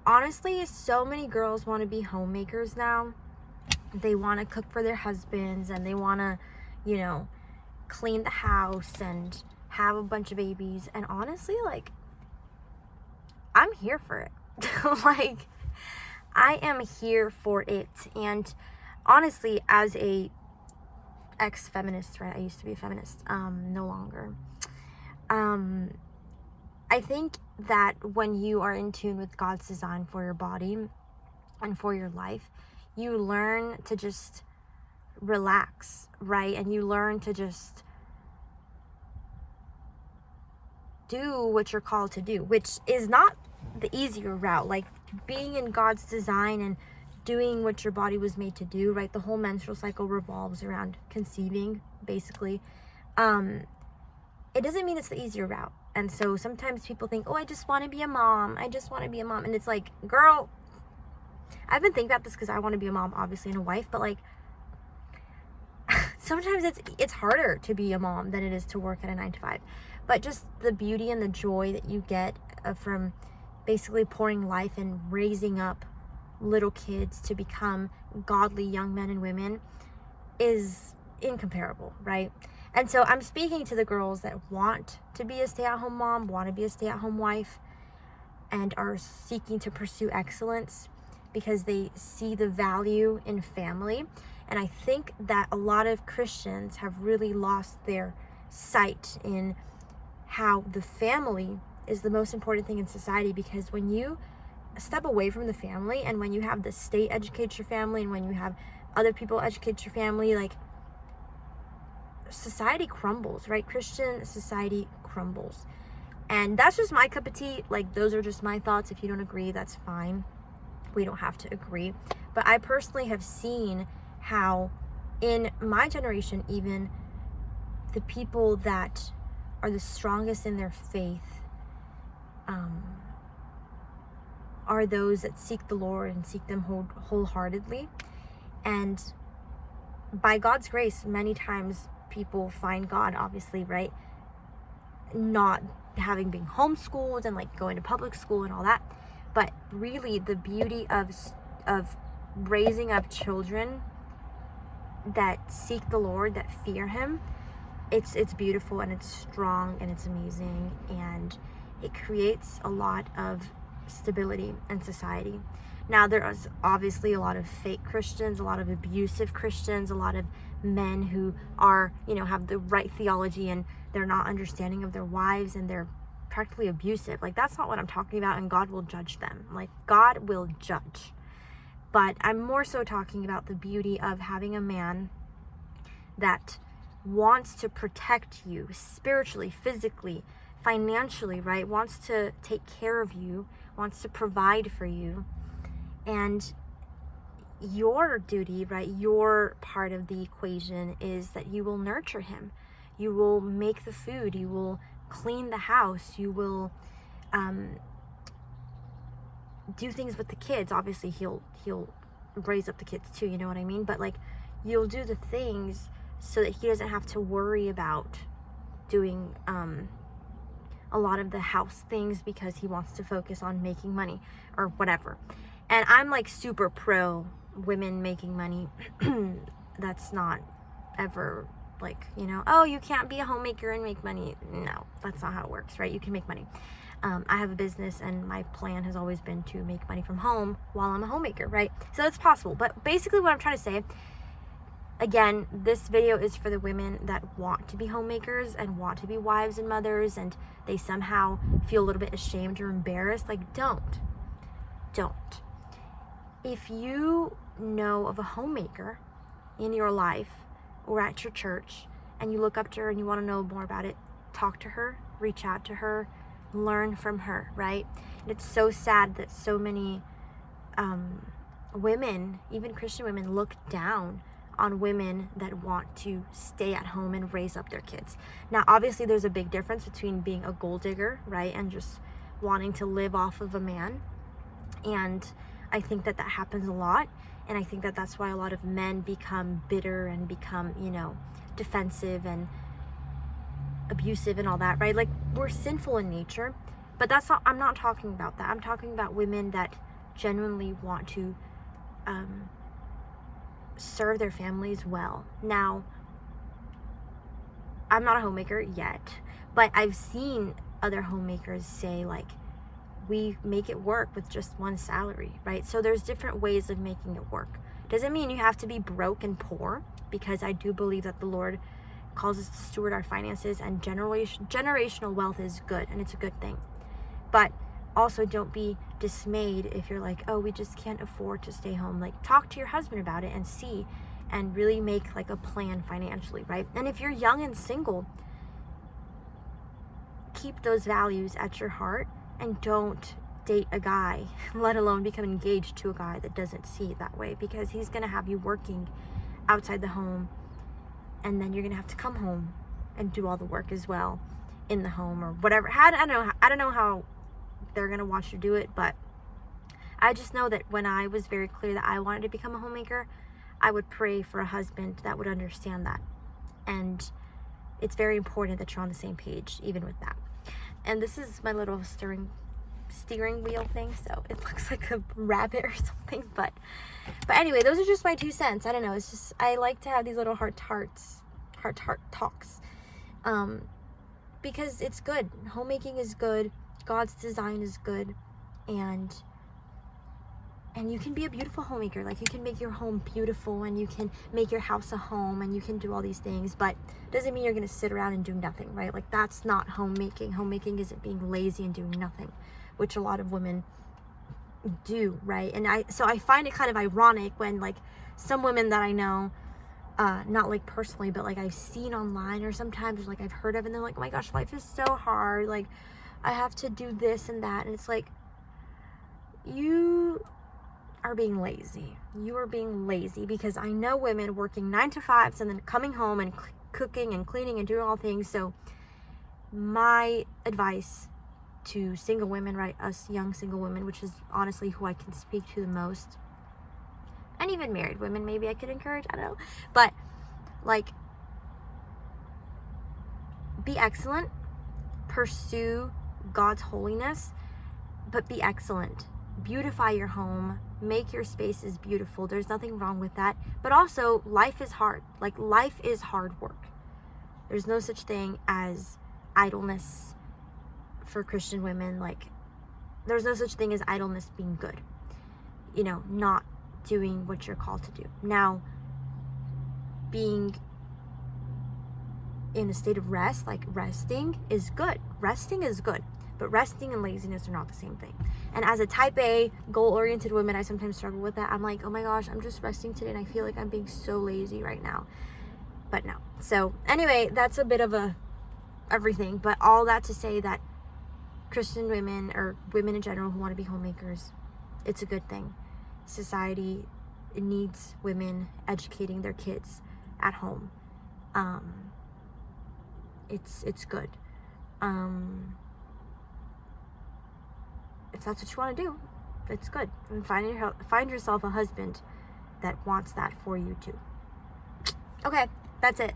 honestly, so many girls want to be homemakers now. They want to cook for their husbands, and they want to, clean the house and have a bunch of babies. And honestly, like, I'm here for it. Like, I am here for it. And honestly, as a ex-feminist, right? I used to be a feminist, no longer. I think that when you are in tune with God's design for your body and for your life, you learn to just relax, right? And you learn to just do what you're called to do, which is not the easier route. Like, being in God's design and doing what your body was made to do, right? The whole menstrual cycle revolves around conceiving, basically. It doesn't mean it's the easier route. And so sometimes people think, oh, I just want to be a mom. I just want to be a mom. And it's like, girl, I've been thinking about this because I want to be a mom, obviously, and a wife. But like, sometimes it's harder to be a mom than it is to work at a 9-to-5. But just the beauty and the joy that you get from basically pouring life and raising up little kids to become godly young men and women is incomparable, right? And so I'm speaking to the girls that want to be a stay-at-home mom, want to be a stay-at-home wife, and are seeking to pursue excellence because they see the value in family. And I think that a lot of Christians have really lost their sight in how the family is the most important thing in society, because when you step away from the family, and when you have the state educate your family, and when you have other people educate your family, like, society crumbles, right? Christian society crumbles. And that's just my cup of tea. Like, those are just my thoughts. If you don't agree, that's fine. We don't have to agree. But I personally have seen how in my generation, even the people that are the strongest in their faith are those that seek the Lord and seek them wholeheartedly. And by God's grace, many times people find God, obviously, right? Not having been homeschooled and like going to public school and all that, but really the beauty of raising up children that seek the Lord, that fear Him, it's beautiful, and it's strong, and it's amazing, and it creates a lot of stability in society. Now, there is obviously a lot of fake Christians, a lot of abusive Christians, a lot of men who are, have the right theology, and they're not understanding of their wives, and they're practically abusive. Like, that's not what I'm talking about, and God will judge them. Like, God will judge. But I'm more so talking about the beauty of having a man that wants to protect you spiritually, physically, financially, right? Wants to take care of you, wants to provide for you. And your duty, right, your part of the equation is that you will nurture him. You will make the food. You will clean the house. You will do things with the kids. Obviously, he'll raise up the kids too, you know what I mean? But like, you'll do the things so that he doesn't have to worry about doing a lot of the house things, because he wants to focus on making money or whatever. And I'm like super pro women making money. That's not ever like, oh, you can't be a homemaker and make money. No, that's not how it works, right? You can make money. I have a business, and my plan has always been to make money from home while I'm a homemaker, right? So it's possible. But basically what I'm trying to say, again, this video is for the women that want to be homemakers and want to be wives and mothers, and they somehow feel a little bit ashamed or embarrassed. Like, don't. If you know of a homemaker in your life or at your church, and you look up to her and you want to know more about it, talk to her, reach out to her, learn from her, right? And it's so sad that so many women, even Christian women, look down on women that want to stay at home and raise up their kids. Now, obviously, there's a big difference between being a gold digger, right, and just wanting to live off of a man. And I think that happens a lot. And I think that that's why a lot of men become bitter and become, defensive and abusive and all that, right? Like, we're sinful in nature, but I'm not talking about that. I'm talking about women that genuinely want to serve their families well. Now, I'm not a homemaker yet, but I've seen other homemakers say, like, we make it work with just one salary, right? So there's different ways of making it work. Doesn't mean you have to be broke and poor, because I do believe that the Lord calls us to steward our finances, and generational wealth is good, and it's a good thing. But also don't be dismayed if you're like, oh, we just can't afford to stay home. Like, talk to your husband about it and see, and really make like a plan financially, right? And if you're young and single, keep those values at your heart, and don't date a guy, let alone become engaged to a guy that doesn't see it that way, because he's going to have you working outside the home, and then you're going to have to come home and do all the work as well in the home or whatever. I don't know how they're going to want you to do it, but I just know that when I was very clear that I wanted to become a homemaker, I would pray for a husband that would understand that. And it's very important that you're on the same page, even with that. And this is my little steering wheel thing, so it looks like a rabbit or something, but anyway, those are just my 2 cents. I don't know, it's just, I like to have these little heart talks, because it's good. Homemaking is good, God's design is good, and you can be a beautiful homemaker. Like, you can make your home beautiful, and you can make your house a home, and you can do all these things, but it doesn't mean you're going to sit around and do nothing, right? Like, that's not homemaking. Homemaking isn't being lazy and doing nothing, which a lot of women do, right? And I find it kind of ironic when, like, some women that I know, not like personally, but like I've seen online, or sometimes like I've heard of, and they're like, oh my gosh, life is so hard, like I have to do this and that, and it's like, you are being lazy. You are being lazy, because I know women working 9 to 5s and then coming home and cooking and cleaning and doing all things. So my advice to single women, right, us young single women, which is honestly who I can speak to the most, and even married women maybe I could encourage, I don't know, but like, be excellent, pursue God's holiness, but be excellent. Beautify your home, make your spaces beautiful. There's nothing wrong with that. But also, life is hard. Like, life is hard work. There's no such thing as idleness for Christian women. Like, there's no such thing as idleness being good. You know, not doing what you're called to do. Now, being in a state of rest, like resting is good. Resting is good. But resting and laziness are not the same thing. And as a type A, goal-oriented woman, I sometimes struggle with that. I'm like, oh my gosh, I'm just resting today, and I feel like I'm being so lazy right now. But no. So anyway, that's a bit of a everything. But all that to say that Christian women, or women in general who want to be homemakers, it's a good thing. Society needs women educating their kids at home. It's good. If that's what you want to do, it's good. And find yourself a husband that wants that for you too. Okay, that's it.